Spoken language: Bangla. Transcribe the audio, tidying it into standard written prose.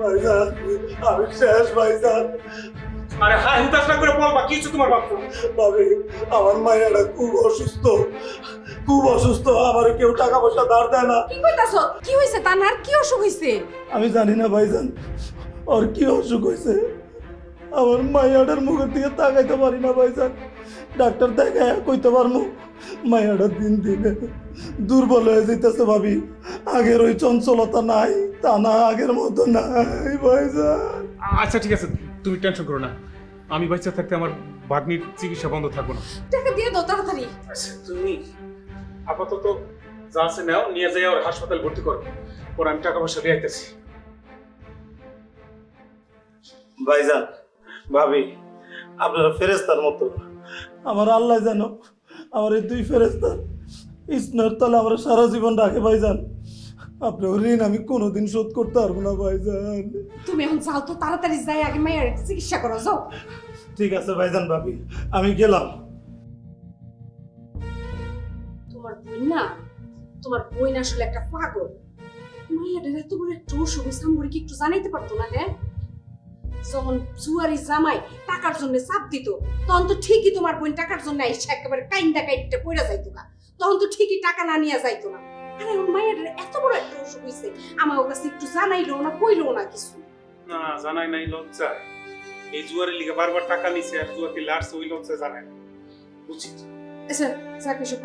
ভাইজান আমি শেষ ভাইজান। আরে হ্যাঁ হুতাশ না করে বলবা কি হচ্ছে তোমার বাপু? ভাবি আমার মায়েরা খুব অসুস্থ, খুব অসুস্থ। আমার কেউ টাকা পয়সা ধার দেয় না। কি কইতাছ? কি হইছে তানার? কি অসুখ হইছে? আমি জানি না ভাইজান ওর কি অসুখ হয়েছে। আমার মায়াটার মুখের দিকে তাকাইতে পারি না ভাইজান। ডাক্তার দেখায় কইতে পারবো মায়াটা দিন দিনে দুর্বল হয়ে যেতেছে ভাবি। আগের ওই চঞ্চলতা নাই, তা না আগের মতো নাই ভাইজান। আচ্ছা ঠিক আছে, তুমি টেনশন করো না। আমি বাচ্চা থাকতে আমার ভাগ্নির চিকিৎসা বন্ধ থাকবো না। টাকা দিয়ে দাও তাড়াতাড়ি। আচ্ছা তুমি আপাতত যা আছে নাও, নিয়ে যাই আর হাসপাতাল ভর্তি করো। পর আমি টাকা পয়সা দিয়ে আইতেছি। ভাইজান ভাবি আপনারা ফেরেস্তার মতো। আমার আল্লাহ জানো আমার এই দুই ফেরেস্তার ইসনার তলে আমার সারা জীবন রাখে ভাইজান। আপনার ঋণ আমি কোনোদিন শোধ করতে পারবো না ভাইজান। তুমি এখন যাও তো, তাড়াতাড়ি যাই আগে মায়ের চিকিৎসা করো, যাও। ঠিক আছে ভাইজান ভাবি, আমি গেলাম। তোমার বোন আসলে একটা পাগল। মায়ের এত বড় একটা অসুখ সামরি কি একটু জানাইতে পারতো না? হ্যাঁ, যখন জুয়ারি জামাই টাকার জন্য চাপ দিত তখন তো ঠিকই তোমার বোন টাকার জন্য এসে একেবারে কাইন্দা কাইটটা পড়ে যাইতো না, তখন তো ঠিকই টাকা না নিয়ে যাইতো না। আরে মায়ের এত বড় একটা অসুখ হয়েছে, আমার কাছে একটু জানাইলো না, কইলো না কিছু। না জানাই নাই লজ্জায়। এই জুয়ারের লিগে বারবার টাকা নিছে আর জুয়াকে লাড়ছে, ওই লজ্জায় জানাই না। বুঝছি। আচ্ছা যাক, এসব